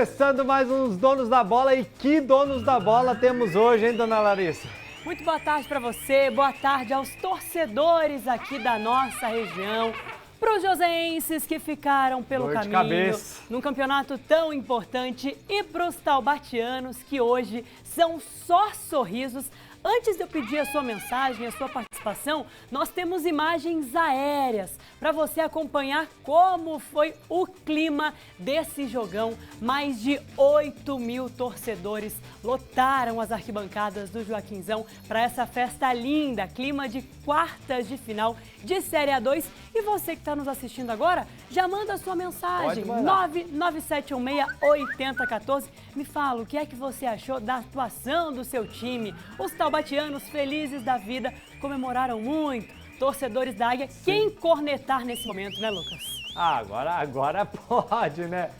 Começando mais uns Donos da Bola. E que Donos da Bola temos hoje, hein, dona Larissa? Muito boa tarde para você, boa tarde aos torcedores aqui da nossa região, para os joseenses que ficaram pelo caminho num campeonato tão importante e para os taubatianos que hoje são só sorrisos. Antes de eu pedir a sua mensagem, a sua participação, nós temos imagens aéreas para você acompanhar como foi o clima desse jogão. Mais de 8 mil torcedores lotaram as arquibancadas do Joaquinzão para essa festa linda, clima de quartas de final de Série A2. E você que está nos assistindo agora, já manda a sua mensagem, 99716-8014. Me fala o que é que você achou da atuação do seu time. Os taubatianos felizes da vida comemoraram muito. Torcedores da Águia, quem cornetar nesse momento, né, Lucas? Agora pode, né?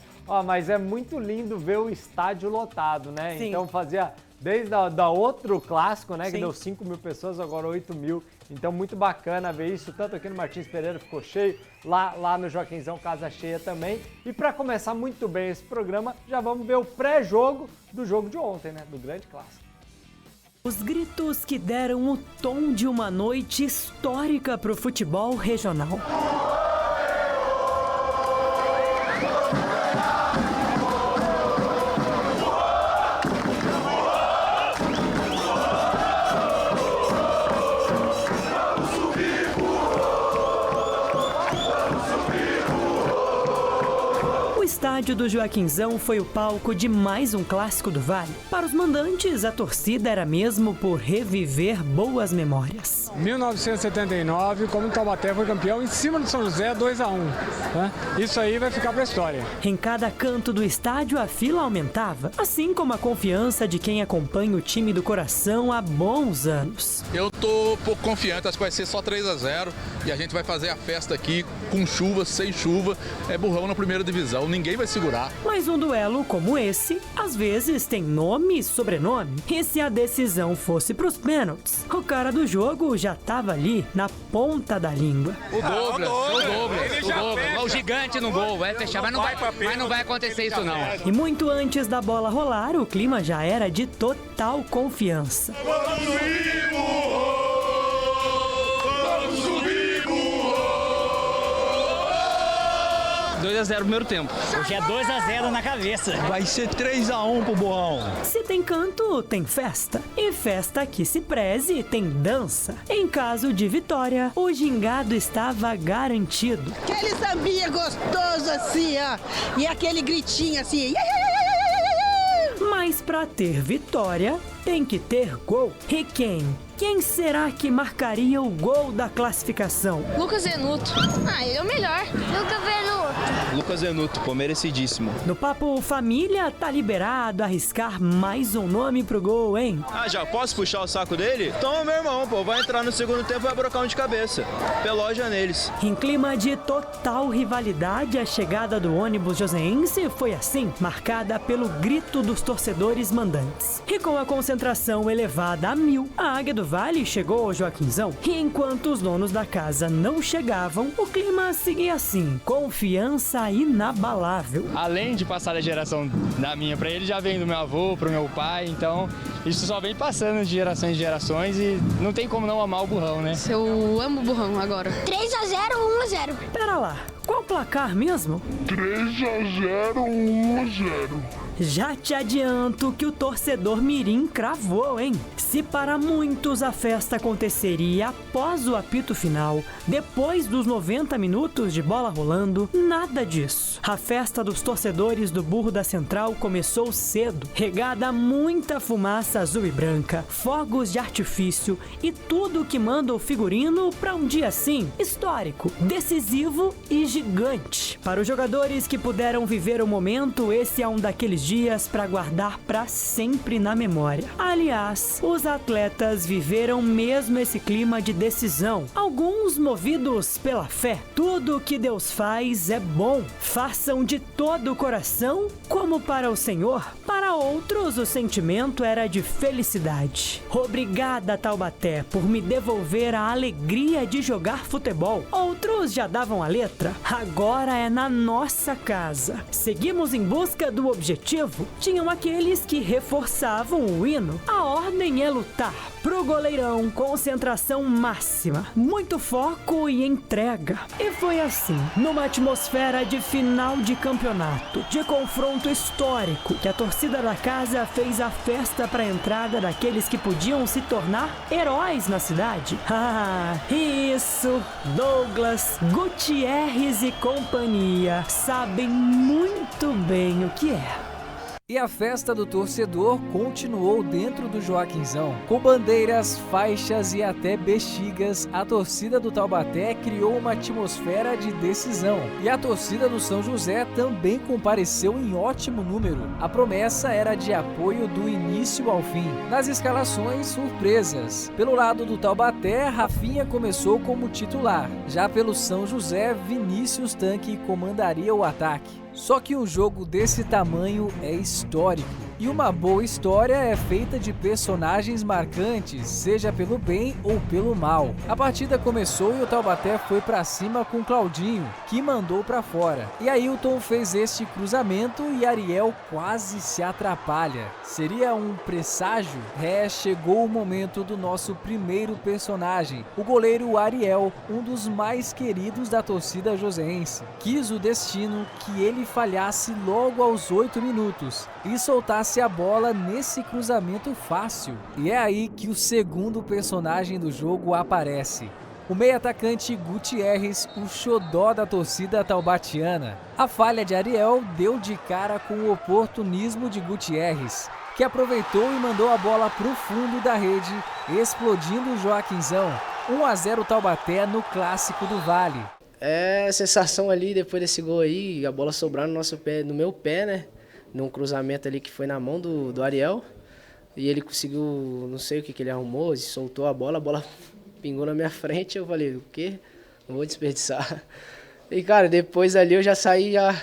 Mas é muito lindo ver o estádio lotado, né? Sim. Então fazia desde da outro clássico, né? Sim. Que deu 5 mil pessoas, agora 8 mil. Então muito bacana ver isso, tanto aqui no Martins Pereira ficou cheio, lá no Joaquinzão casa cheia também. E para começar muito bem esse programa, já vamos ver o pré-jogo do jogo de ontem, né? Do grande clássico. Os gritos que deram o tom de uma noite histórica para o futebol regional. O estádio do Joaquinzão foi o palco de mais um clássico do Vale. Para os mandantes, a torcida era mesmo por reviver boas memórias. 1979, como o Taubaté foi campeão em cima do São José, 2-1. Né? Isso aí vai ficar para a história. Em cada canto do estádio, a fila aumentava, assim como a confiança de quem acompanha o time do coração há bons anos. Eu tô pouco confiante, acho que vai ser só 3-0 e a gente vai fazer a festa aqui com chuva, sem chuva. É burrão na primeira divisão, ninguém vai segurar. Mas um duelo como esse, às vezes tem nome e sobrenome. E se a decisão fosse pros pênaltis, o cara do jogo já tava ali, na ponta da língua. O Douglas. O gigante no gol, vai fechar, mas não vai acontecer isso não. E muito antes da bola rolar, o clima já era de total confiança. 2-0 primeiro tempo. Hoje é 2-0 na cabeça. Vai ser 3-1 pro Borrão. Se tem canto, tem festa. E festa que se preze, tem dança. Em caso de vitória, o gingado estava garantido. Aquele sambinha gostoso assim, ó. E aquele gritinho assim. Mas pra ter vitória, tem que ter gol. E quem? Quem será que marcaria o gol da classificação? Lucas Zenuto. Ele é o melhor. Lucas Zenuto, pô, merecidíssimo. No Papo Família, tá liberado arriscar mais um nome pro gol, hein? Já posso puxar o saco dele? Toma, meu irmão, pô, vai entrar no segundo tempo e vai brocar um de cabeça. Peloja neles. Em clima de total rivalidade, a chegada do ônibus joseense foi assim, marcada pelo grito dos torcedores mandantes. E com a concentração elevada a 1000, a Águia do Vale chegou ao Joaquinzão. E enquanto os donos da casa não chegavam, o clima seguia assim, confiança inabalável. Além de passar da geração da minha para ele, já vem do meu avô, pro meu pai, então isso só vem passando de gerações em gerações e não tem como não amar o burrão, né? Eu amo o burrão agora. 3-0 ou 1-0? Pera lá, qual placar mesmo? 3-0 ou 1-0? Já te adianto que o torcedor mirim cravou, hein? Se para muitos a festa aconteceria após o apito final, depois dos 90 minutos de bola rolando, nada disso. A festa dos torcedores do Burro da Central começou cedo, regada a muita fumaça azul e branca, fogos de artifício e tudo que manda o figurino para um dia assim, histórico, decisivo e gigante. Para os jogadores que puderam viver o momento, esse é um daqueles dias para guardar para sempre na memória. Aliás, os atletas viveram mesmo esse clima de decisão, alguns movidos pela fé. Tudo que Deus faz é bom. Façam de todo o coração como para o Senhor. Para outros, o sentimento era de felicidade. Obrigada, Taubaté, por me devolver a alegria de jogar futebol. Outros já davam a letra. Agora é na nossa casa. Seguimos em busca do objetivo coletivo. Tinham aqueles que reforçavam o hino. A ordem é lutar. Pro goleirão, concentração máxima, muito foco e entrega. E foi assim, numa atmosfera de final de campeonato, de confronto histórico, que a torcida da casa fez a festa para a entrada daqueles que podiam se tornar heróis na cidade. Ah, isso! Douglas, Gutierrez e companhia sabem muito bem o que é. E a festa do torcedor continuou dentro do Joaquinzão. Com bandeiras, faixas e até bexigas, a torcida do Taubaté criou uma atmosfera de decisão. E a torcida do São José também compareceu em ótimo número. A promessa era de apoio do início ao fim. Nas escalações, surpresas. Pelo lado do Taubaté, Rafinha começou como titular. Já pelo São José, Vinícius Tanque comandaria o ataque. Só que um jogo desse tamanho é histórico. E uma boa história é feita de personagens marcantes, seja pelo bem ou pelo mal. A partida começou e o Taubaté foi pra cima com Claudinho, que mandou pra fora. E Ailton fez este cruzamento e Ariel quase se atrapalha. Seria um presságio? Chegou o momento do nosso primeiro personagem, o goleiro Ariel, um dos mais queridos da torcida joseense. Quis o destino que ele falhasse logo aos 8 minutos e soltasse a bola nesse cruzamento fácil. E é aí que o segundo personagem do jogo aparece. O meio-atacante Gutierrez, o xodó da torcida taubatiana. A falha de Ariel deu de cara com o oportunismo de Gutierrez, que aproveitou e mandou a bola para o fundo da rede, explodindo o Joaquinzão. 1-0 Taubaté no Clássico do Vale. É a sensação ali, depois desse gol aí, a bola sobrar no nosso pé, no meu pé, né? Num cruzamento ali que foi na mão do Ariel. E ele conseguiu, não sei o que ele arrumou, soltou a bola pingou na minha frente. Eu falei, o quê? Não vou desperdiçar. E, cara, depois ali eu já saí já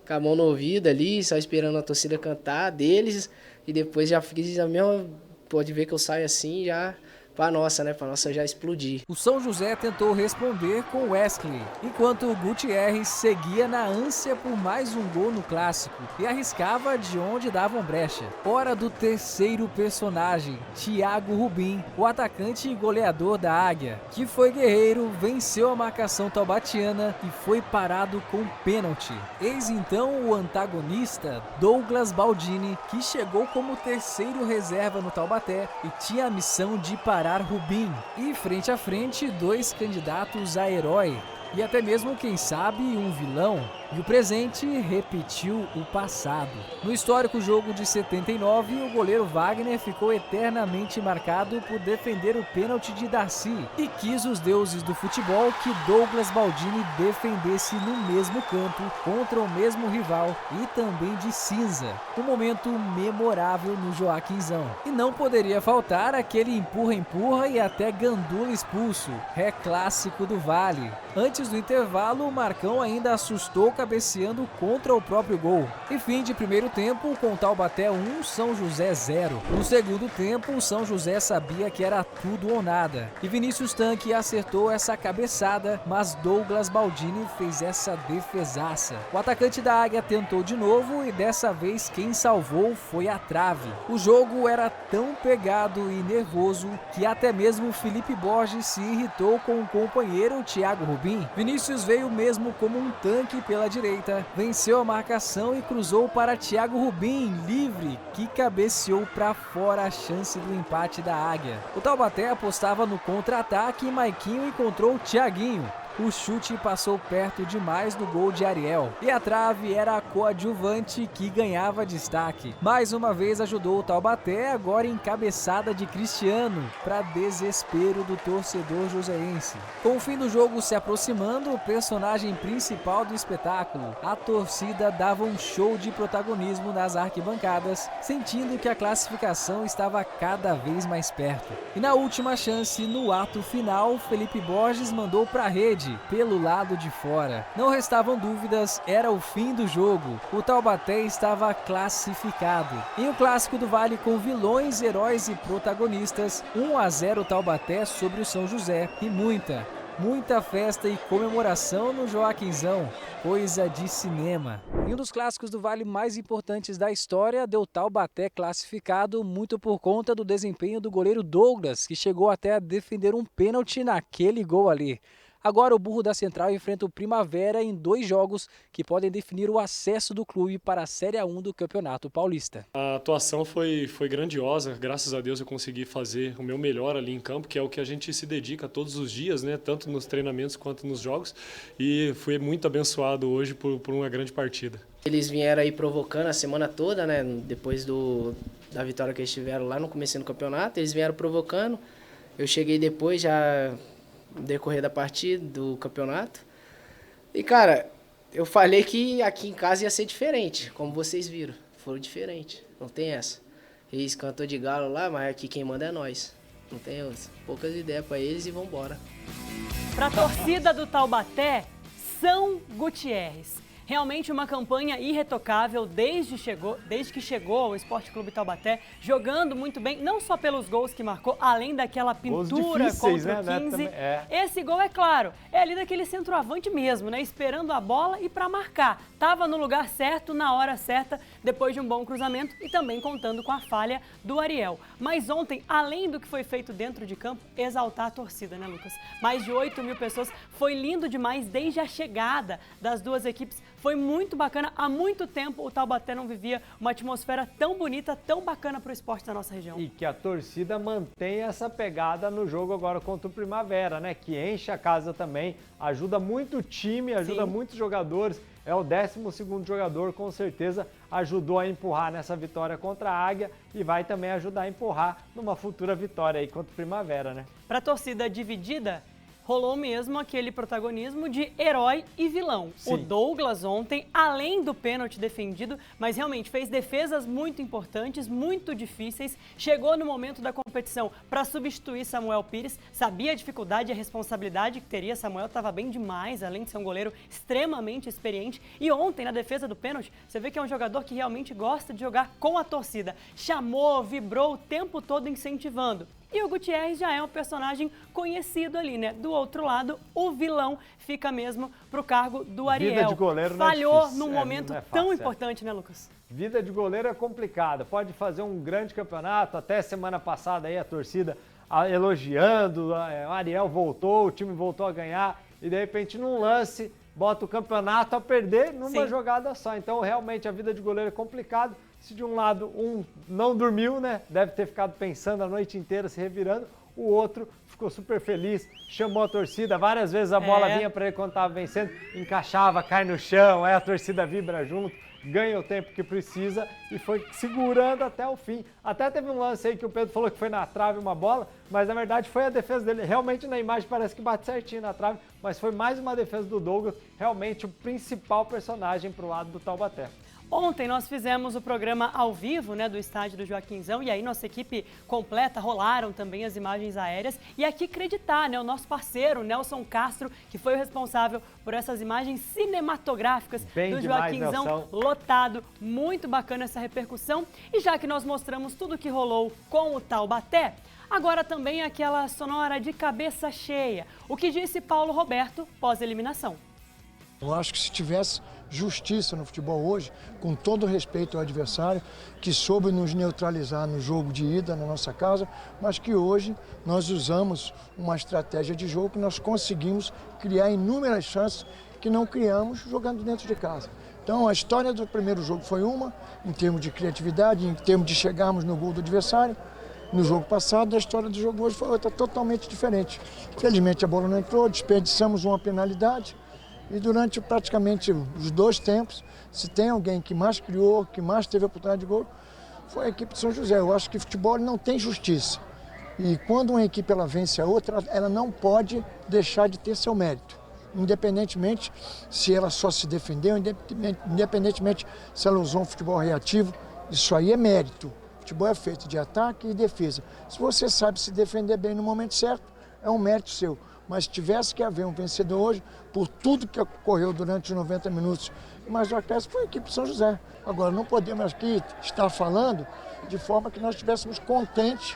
com a mão no ouvido ali, só esperando a torcida cantar deles. E depois já fiz a mesma, pode ver que eu saio assim já... Pra nossa já explodir. O São José tentou responder com Wesley, enquanto o Gutierrez seguia na ânsia por mais um gol no clássico e arriscava de onde davam brecha. Hora do terceiro personagem, Thiago Rubim, o atacante e goleador da Águia, que foi guerreiro, venceu a marcação taubatiana e foi parado com pênalti. Eis então o antagonista, Douglas Baldini, que chegou como terceiro reserva no Taubaté e tinha a missão de parar Rubim. E frente a frente, dois candidatos a herói e até mesmo, quem sabe, um vilão. E o presente repetiu o passado. No histórico jogo de 79, o goleiro Wagner ficou eternamente marcado por defender o pênalti de Darcy e quis os deuses do futebol que Douglas Baldini defendesse no mesmo campo contra o mesmo rival e também de cinza. Um momento memorável no Joaquinzão. E não poderia faltar aquele empurra-empurra e até Gandula expulso, clássico do Vale. Antes do intervalo, o Marcão ainda assustou cabeceando contra o próprio gol. E fim de primeiro tempo com Taubaté 1, São José 0. No segundo tempo, o São José sabia que era tudo ou nada. E Vinícius Tanque acertou essa cabeçada, mas Douglas Baldini fez essa defesaça. O atacante da Águia tentou de novo e dessa vez quem salvou foi a trave. O jogo era tão pegado e nervoso que até mesmo Felipe Borges se irritou com o companheiro Thiago Rubim. Vinícius veio mesmo como um tanque pela direita, venceu a marcação e cruzou para Thiago Rubim, livre, que cabeceou para fora a chance do empate da Águia. O Taubaté apostava no contra-ataque e Maiquinho encontrou o Thiaguinho. O chute passou perto demais do gol de Ariel. E a trave era a coadjuvante que ganhava destaque. Mais uma vez ajudou o Taubaté, agora encabeçada de Cristiano, para desespero do torcedor joseense. Com o fim do jogo se aproximando, o personagem principal do espetáculo, a torcida dava um show de protagonismo nas arquibancadas, sentindo que a classificação estava cada vez mais perto. E na última chance, no ato final, Felipe Borges mandou para a rede, pelo lado de fora. Não restavam dúvidas, era o fim do jogo. O Taubaté estava classificado. Em um clássico do Vale com vilões, heróis e protagonistas, 1-0 Taubaté sobre o São José e muita Muita festa e comemoração no Joaquinzão, coisa de cinema. E um dos clássicos do Vale mais importantes da história deu Taubaté classificado muito por conta do desempenho do goleiro Douglas, que chegou até a defender um pênalti naquele gol ali. Agora o Burro da Central enfrenta o Primavera em 2 jogos que podem definir o acesso do clube para a Série A1 do Campeonato Paulista. A atuação foi grandiosa, graças a Deus eu consegui fazer o meu melhor ali em campo, que é o que a gente se dedica todos os dias, né? Tanto nos treinamentos quanto nos jogos, e fui muito abençoado hoje por uma grande partida. Eles vieram aí provocando a semana toda, né? Depois da vitória que eles tiveram lá no começo do campeonato, eles vieram provocando. Eu cheguei depois já no decorrer da partida, do campeonato. E, cara, eu falei que aqui em casa ia ser diferente, como vocês viram. Foram diferente, não tem essa. Eles cantou de galo lá, mas aqui quem manda é nós. Não tem poucas ideias para eles e vambora. Para a torcida do Taubaté, São Gutierrez. Realmente uma campanha irretocável desde que chegou ao Esporte Clube Taubaté, jogando muito bem, não só pelos gols que marcou, além daquela pintura contra o 15. Esse gol, é claro, é ali daquele centroavante mesmo, né? Esperando a bola e para marcar. Tava no lugar certo, na hora certa, depois de um bom cruzamento e também contando com a falha do Ariel. Mas ontem, além do que foi feito dentro de campo, exaltar a torcida, né, Lucas? Mais de 8.000 pessoas, foi lindo demais desde a chegada das duas equipes. Foi muito bacana, há muito tempo o Taubaté não vivia uma atmosfera tão bonita, tão bacana para o esporte da nossa região. E que a torcida mantenha essa pegada no jogo agora contra o Primavera, né? Que enche a casa também, ajuda muito o time, ajuda muitos jogadores. É o 12º jogador, com certeza ajudou a empurrar nessa vitória contra a Águia e vai também ajudar a empurrar numa futura vitória aí contra o Primavera, né? Para a torcida dividida, rolou mesmo aquele protagonismo de herói e vilão. Sim. O Douglas ontem, além do pênalti defendido, mas realmente fez defesas muito importantes, muito difíceis, chegou no momento da competição para substituir Samuel Pires, sabia a dificuldade e a responsabilidade que teria. Samuel estava bem demais, além de ser um goleiro extremamente experiente. E ontem, na defesa do pênalti, você vê que é um jogador que realmente gosta de jogar com a torcida. Chamou, vibrou o tempo todo incentivando. E o Gutierrez já é um personagem conhecido ali, né? Do outro lado, o vilão fica mesmo pro cargo do Ariel. Vida de goleiro falhou num momento tão importante, né, Lucas? Vida de goleiro é complicada. Pode fazer um grande campeonato. Até semana passada aí a torcida elogiando, o Ariel voltou, o time voltou a ganhar e de repente num lance bota o campeonato a perder numa jogada só. Então realmente a vida de goleiro é complicado. Se de um lado um não dormiu, né? Deve ter ficado pensando a noite inteira, se revirando. O outro ficou super feliz, chamou a torcida. Várias vezes a bola vinha para ele quando estava vencendo, encaixava, cai no chão, aí a torcida vibra junto, ganha o tempo que precisa e foi segurando até o fim. Até teve um lance aí que o Pedro falou que foi na trave uma bola, mas na verdade foi a defesa dele. Realmente na imagem parece que bate certinho na trave, mas foi mais uma defesa do Douglas, realmente o principal personagem para o lado do Taubaté. Ontem nós fizemos o programa ao vivo, né, do estádio do Joaquinzão, e aí nossa equipe completa, rolaram também as imagens aéreas. E aqui acreditar, né, o nosso parceiro, Nelson Castro, que foi o responsável por essas imagens cinematográficas do Joaquinzão, Nelson, lotado. Muito bacana essa repercussão. E já que nós mostramos tudo que rolou com o Taubaté, agora também aquela sonora de cabeça cheia. O que disse Paulo Roberto pós-eliminação? Eu acho que se tivesse justiça no futebol hoje, com todo respeito ao adversário, que soube nos neutralizar no jogo de ida na nossa casa, mas que hoje nós usamos uma estratégia de jogo que nós conseguimos criar inúmeras chances que não criamos jogando dentro de casa. Então a história do primeiro jogo foi uma, em termos de criatividade, em termos de chegarmos no gol do adversário. No jogo passado, a história do jogo hoje foi outra totalmente diferente. Infelizmente a bola não entrou, desperdiçamos uma penalidade. E durante praticamente os 2 tempos, se tem alguém que mais criou, que mais teve a oportunidade de gol, foi a equipe de São José. Eu acho que futebol não tem justiça. E quando uma equipe ela vence a outra, ela não pode deixar de ter seu mérito. Independentemente se ela só se defendeu, independentemente se ela usou um futebol reativo, isso aí é mérito. O futebol é feito de ataque e defesa. Se você sabe se defender bem no momento certo, é um mérito seu. Mas tivesse que haver um vencedor hoje, por tudo que ocorreu durante os 90 minutos, mas o acréscimo foi a equipe de São José. Agora, não podemos aqui estar falando de forma que nós estivéssemos contentes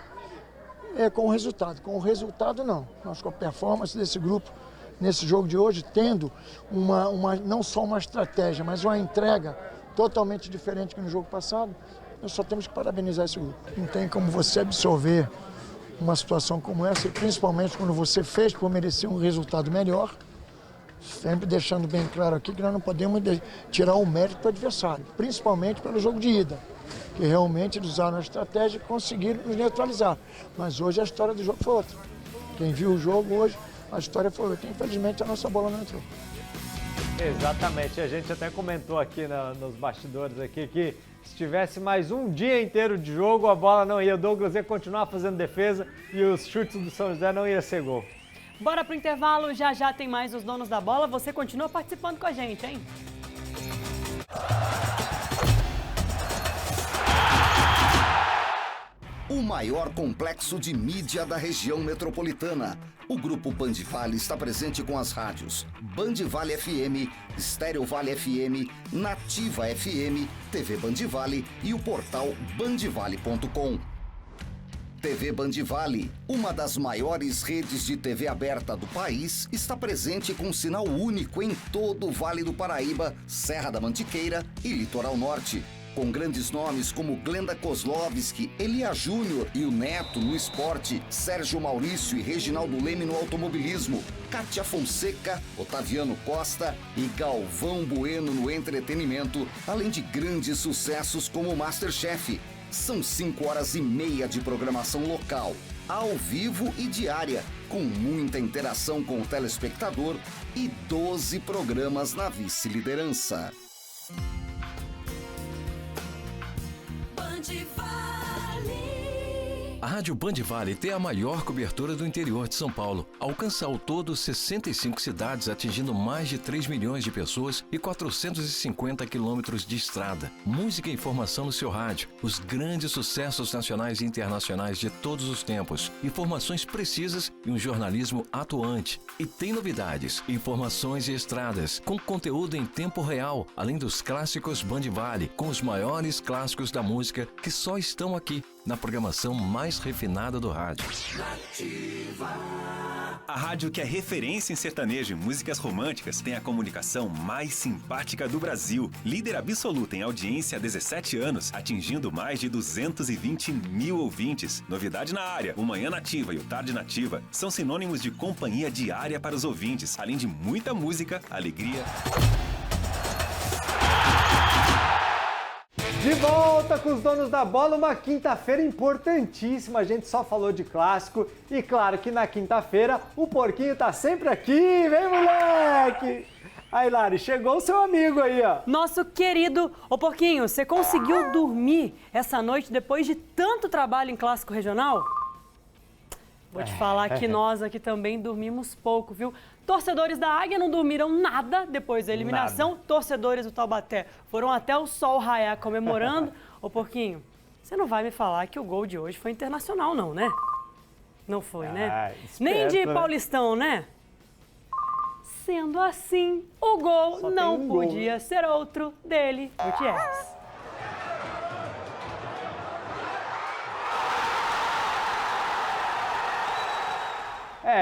com o resultado. Com o resultado, não. Nós, com a performance desse grupo, nesse jogo de hoje, tendo não só uma estratégia, mas uma entrega totalmente diferente que no jogo passado, nós só temos que parabenizar esse grupo. Não tem como você absorver uma situação como essa, e principalmente quando você fez por merecer um resultado melhor, sempre deixando bem claro aqui que nós não podemos tirar o mérito do adversário, principalmente pelo jogo de ida, que realmente eles usaram a estratégia e conseguiram nos neutralizar. Mas hoje a história do jogo foi outra. Quem viu o jogo hoje, a história foi outra. Infelizmente a nossa bola não entrou. Exatamente, a gente até comentou aqui nos bastidores aqui que se tivesse mais um dia inteiro de jogo, a bola não ia, o Douglas ia continuar fazendo defesa e os chutes do São José não ia ser gol. Bora pro intervalo, já já tem mais os donos da bola, você continua participando com a gente, hein? O maior complexo de mídia da região metropolitana. O Grupo Band Vale está presente com as rádios Band Vale FM, Estéreo Vale FM, Nativa FM, TV Band Vale e o portal bandvale.com. TV Band Vale, uma das maiores redes de TV aberta do país, está presente com um sinal único em todo o Vale do Paraíba, Serra da Mantiqueira e Litoral Norte. Com grandes nomes como Glenda Kozlovski, Elia Júnior e o Neto no esporte, Sérgio Maurício e Reginaldo Leme no automobilismo, Kátia Fonseca, Otaviano Costa e Galvão Bueno no entretenimento, além de grandes sucessos como Masterchef. São 5h30 de programação local, ao vivo e diária, com muita interação com o telespectador e 12 programas na vice-liderança. A Rádio Band Vale tem a maior cobertura do interior de São Paulo. Alcança ao todo 65 cidades, atingindo mais de 3 milhões de pessoas e 450 quilômetros de estrada. Música e informação no seu rádio. Os grandes sucessos nacionais e internacionais de todos os tempos. Informações precisas e um jornalismo atuante. E tem novidades, informações e estradas, com conteúdo em tempo real, além dos clássicos Band Vale, com os maiores clássicos da música que só estão aqui, na programação mais refinada do rádio. A rádio que é referência em sertanejo e músicas românticas tem a comunicação mais simpática do Brasil. Líder absoluta em audiência há 17 anos, atingindo mais de 220 mil ouvintes. Novidade na área, o Manhã Nativa e o Tarde Nativa são sinônimos de companhia diária para os ouvintes, além de muita música, alegria. De volta com os donos da bola, uma quinta-feira importantíssima, a gente só falou de clássico e claro que na quinta-feira o Porquinho tá sempre aqui, vem moleque! Aí Lari, chegou o seu amigo aí, ó. Nosso querido, ô Porquinho, você conseguiu dormir essa noite depois de tanto trabalho em clássico regional? Vou te falar que nós aqui também dormimos pouco, viu? Torcedores da Águia não dormiram nada depois da eliminação. Nada. Torcedores do Taubaté foram até o sol raiar comemorando. Ô, Porquinho, você não vai me falar que o gol de hoje foi internacional, não, né? Não foi, né? Esperto, nem de Paulistão, né? Sendo assim, o gol não podia ser outro dele, Gutierrez.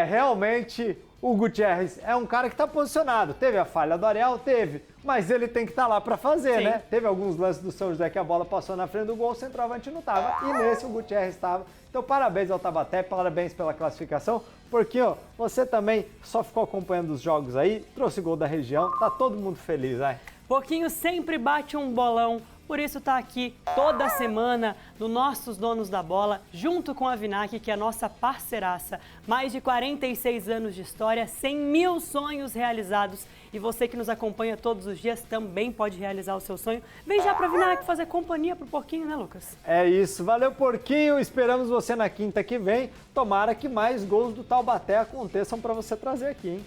Realmente o Gutierrez é um cara que está posicionado. Teve a falha do Ariel? Teve. Mas ele tem que estar lá para fazer, sim, né? Teve alguns lances do São José que a bola passou na frente do gol, o centroavante não estava. E nesse o Gutierrez estava. Então parabéns ao Taubaté, parabéns pela classificação. Porque ó, você também só ficou acompanhando os jogos aí, trouxe gol da região, tá todo mundo feliz, vai. Porquinho sempre bate um bolão. Por isso tá aqui toda semana no Nossos Donos da Bola, junto com a Vinac, que é a nossa parceiraça. Mais de 46 anos de história, 100 mil sonhos realizados. E você que nos acompanha todos os dias também pode realizar o seu sonho. Vem já pra Vinac fazer companhia pro Porquinho, né, Lucas? É isso, valeu Porquinho, esperamos você na quinta que vem. Tomara que mais gols do Taubaté aconteçam pra você trazer aqui, hein?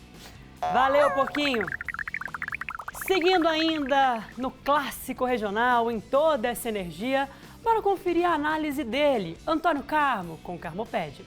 Valeu, Porquinho! Seguindo ainda no clássico regional, em toda essa energia, bora conferir a análise dele, Antônio Carmo, com Carmopédia.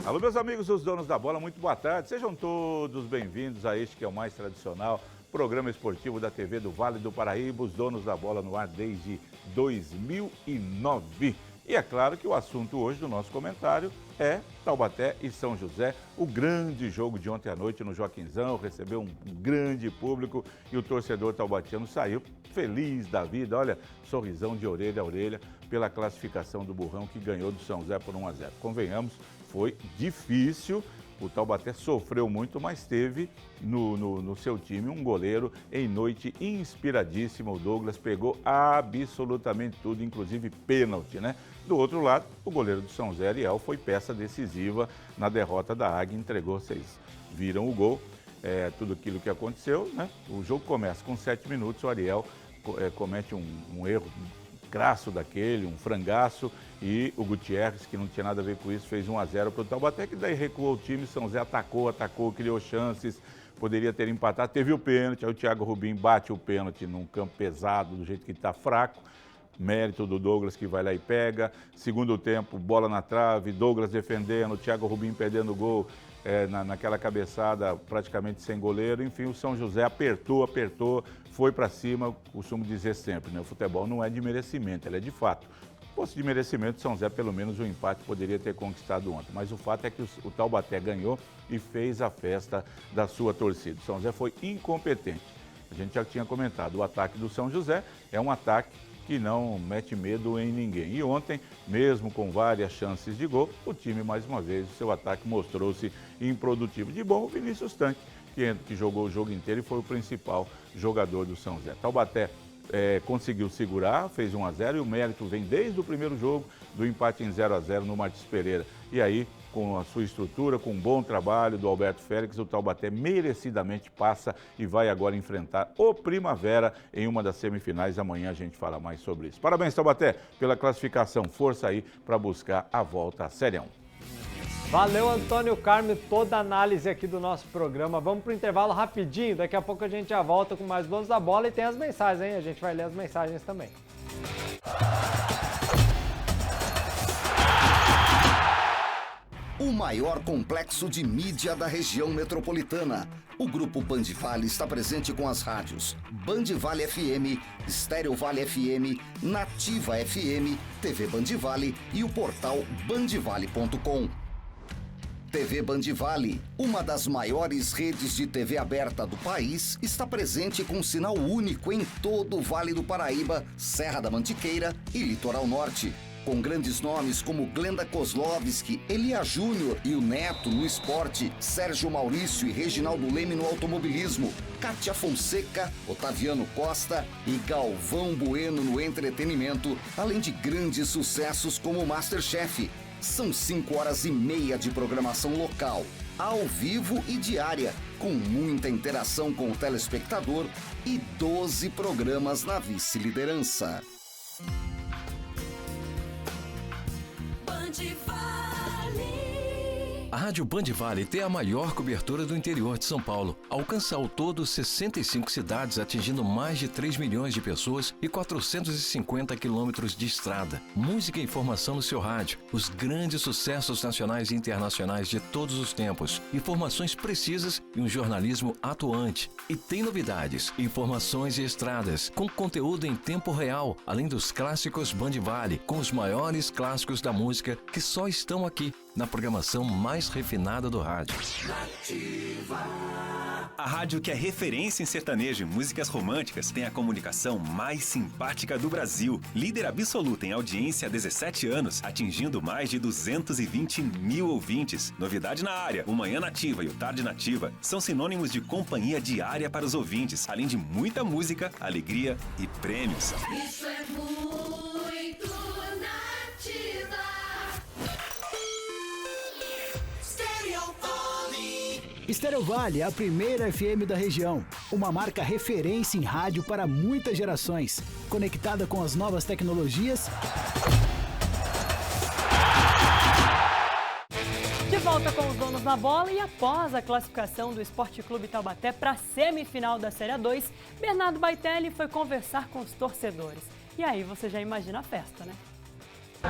Alô, meus amigos, os donos da bola, muito boa tarde. Sejam todos bem-vindos a este que é o mais tradicional programa esportivo da TV do Vale do Paraíba, os donos da bola no ar desde 2009. E é claro que o assunto hoje do nosso comentário é Taubaté e São José, o grande jogo de ontem à noite no Joaquinzão, recebeu um grande público e o torcedor taubatiano saiu feliz da vida, olha, sorrisão de orelha a orelha pela classificação do Burrão que ganhou do São José por 1-0. Convenhamos, foi difícil, o Taubaté sofreu muito, mas teve no seu time um goleiro em noite inspiradíssima, o Douglas pegou absolutamente tudo, inclusive pênalti, né? Do outro lado, o goleiro do São José, Ariel, foi peça decisiva na derrota da Águia, entregou, vocês viram o gol, tudo aquilo que aconteceu, né? O jogo começa com 7 minutos, o Ariel comete um erro crasso daquele, um frangaço, e o Gutierrez, que não tinha nada a ver com isso, fez 1-0 para o Taubaté, que daí recuou o time, São José atacou, criou chances, poderia ter empatado, teve o pênalti, aí o Thiago Rubim bate o pênalti num campo pesado, do jeito que está fraco, mérito do Douglas que vai lá e pega, segundo tempo, bola na trave, Douglas defendendo, Thiago Rubim perdendo o gol naquela cabeçada praticamente sem goleiro, enfim, o São José apertou, foi para cima, costumo dizer sempre, né? O futebol não é de merecimento, ele é de fato. Se fosse de merecimento, São José pelo menos um empate poderia ter conquistado ontem, mas o fato é que o Taubaté ganhou e fez a festa da sua torcida. O São José foi incompetente, a gente já tinha comentado, o ataque do São José é um ataque que não mete medo em ninguém. E ontem, mesmo com várias chances de gol, o time, mais uma vez, o seu ataque mostrou-se improdutivo. De bom, o Vinícius Tanque, que jogou o jogo inteiro e foi o principal jogador do São José. Taubaté conseguiu segurar, fez 1-0 e o mérito vem desde o primeiro jogo do empate em 0-0 no Martins Pereira. E aí, com a sua estrutura, com um bom trabalho do Alberto Félix, o Taubaté merecidamente passa e vai agora enfrentar o Primavera em uma das semifinais. Amanhã a gente fala mais sobre isso. Parabéns, Taubaté, pela classificação. Força aí para buscar a volta à Série 1. Valeu, Antônio Carmo, toda a análise aqui do nosso programa. Vamos para o intervalo rapidinho, daqui a pouco a gente já volta com mais Donos da Bola e tem as mensagens, hein? A gente vai ler as mensagens também. O maior complexo de mídia da região metropolitana. O Grupo Band Vale está presente com as rádios Band Vale FM, Estéreo Vale FM, Nativa FM, TV Band Vale e o portal bandvale.com. TV Band Vale, uma das maiores redes de TV aberta do país, está presente com um sinal único em todo o Vale do Paraíba, Serra da Mantiqueira e Litoral Norte. Com grandes nomes como Glenda Kozlovski, Elia Júnior e o Neto no esporte, Sérgio Maurício e Reginaldo Leme no automobilismo, Kátia Fonseca, Otaviano Costa e Galvão Bueno no entretenimento, além de grandes sucessos como Masterchef. São 5 horas e meia de programação local, ao vivo e diária, com muita interação com o telespectador e 12 programas na vice-liderança. A Rádio Band Vale tem a maior cobertura do interior de São Paulo. Alcança ao todo 65 cidades, atingindo mais de 3 milhões de pessoas e 450 quilômetros de estrada. Música e informação no seu rádio. Os grandes sucessos nacionais e internacionais de todos os tempos. Informações precisas e um jornalismo atuante. E tem novidades, informações e estradas, com conteúdo em tempo real, além dos clássicos Band Vale, com os maiores clássicos da música que só estão aqui, na programação mais refinada do rádio. A rádio que é referência em sertanejo e músicas românticas tem a comunicação mais simpática do Brasil. Líder absoluta em audiência há 17 anos, atingindo mais de 220 mil ouvintes. Novidade na área, o Manhã Nativa e o Tarde Nativa são sinônimos de companhia diária para os ouvintes, além de muita música, alegria e prêmios. Isso é muito Nativa. Estéreo Vale, a primeira FM da região. Uma marca referência em rádio para muitas gerações. Conectada com as novas tecnologias. De volta com os Donos da Bola e após a classificação do Esporte Clube Taubaté para a semifinal da Série 2, Bernardo Baitelli foi conversar com os torcedores. E aí você já imagina a festa, né?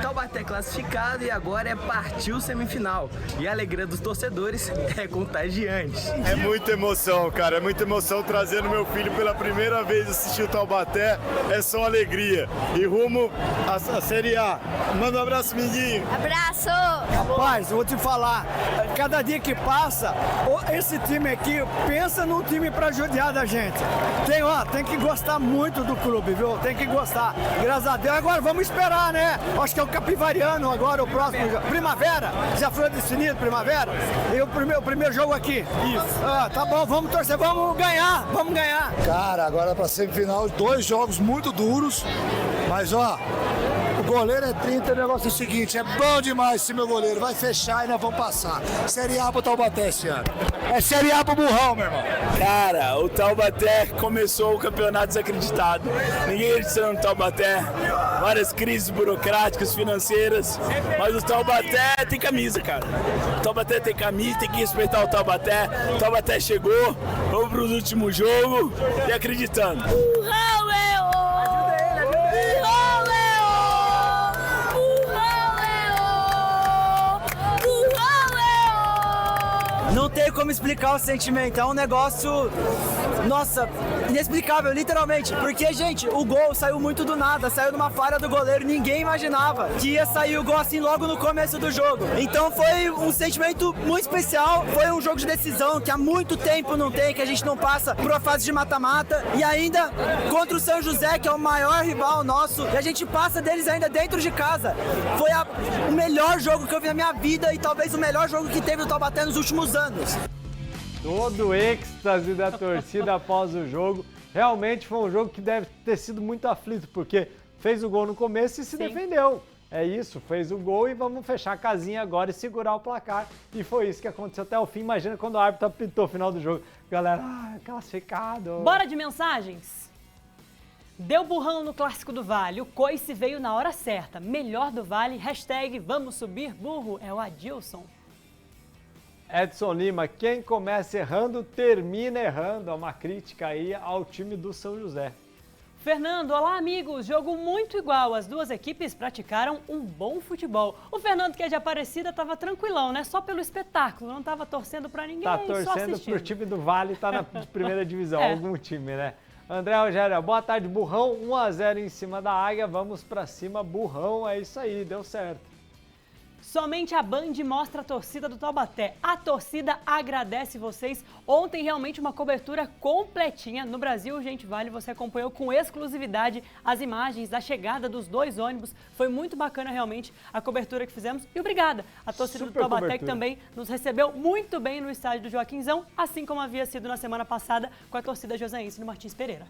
Taubaté classificado e agora é partiu semifinal. E a alegria dos torcedores é contagiante. É muita emoção, cara. É muita emoção trazendo meu filho pela primeira vez assistir o Taubaté. É só alegria. E rumo à Série A. Manda um abraço, Minguinho. Abraço! Rapaz, eu vou te falar. Cada dia que passa, esse time aqui pensa num time pra judiar da gente. Tem que gostar muito do clube, viu? Tem que gostar. Graças a Deus. Agora vamos esperar, né? Acho que é o Capivariano agora, o próximo jogo. Primavera? Já foi definido, Primavera? E o primeiro jogo aqui. Isso. Tá bom, vamos torcer, vamos ganhar. Cara, agora pra semifinal, 2 jogos muito duros. Mas, ó, o goleiro é 30, o negócio é o seguinte, é bom demais esse meu goleiro. Vai fechar e nós vamos passar. Série A pro Taubaté esse ano. É Série A pro Burrão, meu irmão. Cara, o Taubaté começou o campeonato desacreditado. Ninguém acreditando no Taubaté. Várias crises burocráticas, financeiras. Mas o Taubaté tem camisa, cara. O Taubaté tem camisa, tem que respeitar o Taubaté. O Taubaté chegou, vamos pro último jogo e acreditando. Burrão, Não tem como explicar o sentimento, é um negócio, nossa, inexplicável, literalmente. Porque, gente, o gol saiu muito do nada, saiu numa falha do goleiro, ninguém imaginava que ia sair o gol assim logo no começo do jogo. Então foi um sentimento muito especial, foi um jogo de decisão que há muito tempo não tem, que a gente não passa por uma fase de mata-mata. E ainda contra o São José, que é o maior rival nosso, e a gente passa deles ainda dentro de casa. Foi o melhor jogo que eu vi na minha vida e talvez o melhor jogo que teve no Taubaté nos últimos anos. Todo o êxtase da torcida após o jogo. Realmente foi um jogo que deve ter sido muito aflito, porque fez o gol no começo e se defendeu. É isso, fez o gol e vamos fechar a casinha agora e segurar o placar. E foi isso que aconteceu até o fim. Imagina quando o árbitro apitou o final do jogo. Galera, classificado. Bora de mensagens? Deu burrão no Clássico do Vale. O coice veio na hora certa. Melhor do Vale. Hashtag vamos subir burro. É o Adilson. Edson Lima, quem começa errando, termina errando. É uma crítica aí ao time do São José. Fernando, olá amigos, jogo muito igual, as duas equipes praticaram um bom futebol. O Fernando, que é de Aparecida, estava tranquilão, né? Só pelo espetáculo, não estava torcendo para ninguém, tá só torcendo assistindo. pro time do Vale, tá na primeira divisão, algum time, né? André Rogério, boa tarde, Burrão, 1-0 em cima da Águia, vamos para cima, Burrão, é isso aí, deu certo. Somente a Band mostra a torcida do Taubaté. A torcida agradece vocês. Ontem, realmente, uma cobertura completinha. No Brasil, gente, Vale, você acompanhou com exclusividade as imagens da chegada dos 2 ônibus. Foi muito bacana, realmente, a cobertura que fizemos. E obrigada à torcida do Taubaté, que também nos recebeu muito bem no estádio do Joaquinzão, assim como havia sido na semana passada com a torcida joseense no Martins Pereira.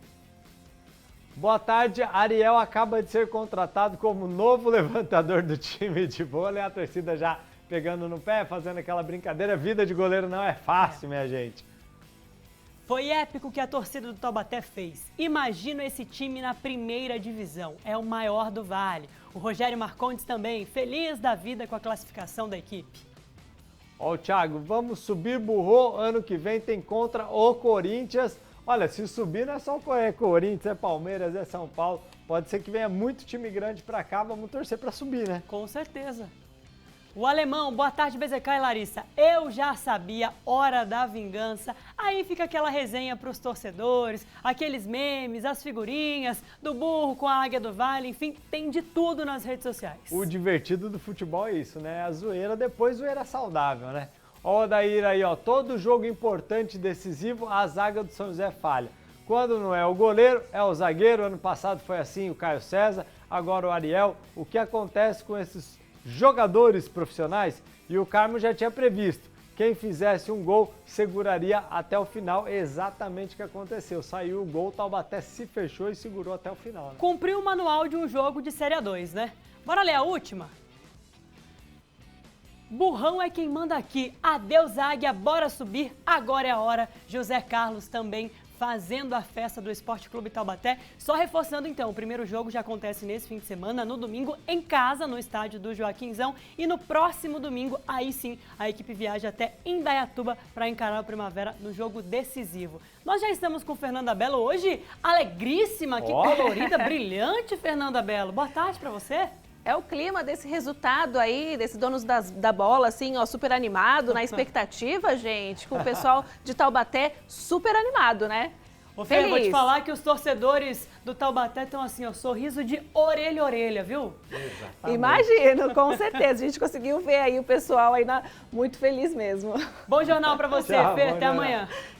Boa tarde, Ariel acaba de ser contratado como novo levantador do time de vôlei, a torcida já pegando no pé, fazendo aquela brincadeira, vida de goleiro não é fácil, minha gente. Foi épico o que a torcida do Taubaté fez. Imagina esse time na primeira divisão, é o maior do Vale. O Rogério Marcondes também, feliz da vida com a classificação da equipe. Ó, o Thiago, vamos subir, burro, ano que vem tem contra o Corinthians. Olha, se subir não é só Corinthians, é Palmeiras, é São Paulo. Pode ser que venha muito time grande pra cá, vamos torcer pra subir, né? Com certeza. O Alemão, boa tarde, BZK e Larissa. Eu já sabia, hora da vingança. Aí fica aquela resenha pros torcedores, aqueles memes, as figurinhas do burro com a águia do Vale, enfim, tem de tudo nas redes sociais. O divertido do futebol é isso, né? A zoeira, depois zoeira saudável, né? Ó, o Odair aí, ó, todo jogo importante, decisivo, a zaga do São José falha. Quando não é o goleiro, é o zagueiro. Ano passado foi assim, o Caio César, agora o Ariel. O que acontece com esses jogadores profissionais? E o Carmo já tinha previsto. Quem fizesse um gol seguraria até o final, exatamente o que aconteceu. Saiu o gol, o Taubaté se fechou e segurou até o final. Né? Cumpriu o manual de um jogo de Série A2, né? Bora ler a última? Burrão é quem manda aqui. Adeus, Águia, bora subir, agora é a hora. José Carlos também fazendo a festa do Esporte Clube Taubaté. Só reforçando então, o primeiro jogo já acontece nesse fim de semana, no domingo, em casa, no estádio do Joaquinzão. E no próximo domingo, aí sim, a equipe viaja até Indaiatuba para encarar o Primavera no jogo decisivo. Nós já estamos com Fernanda Belo hoje, alegríssima, que colorida, brilhante, Fernanda Belo. Boa tarde para você. É o clima desse resultado aí, desse donos da bola, assim, ó, super animado, na expectativa, gente, com o pessoal de Taubaté super animado, né? Ô, Fê, vou te falar que os torcedores do Taubaté estão assim, ó, sorriso de orelha a orelha, viu? Exatamente. Imagino, com certeza. A gente conseguiu ver aí o pessoal aí muito feliz mesmo. Bom jornal pra você, Fê. Até amanhã.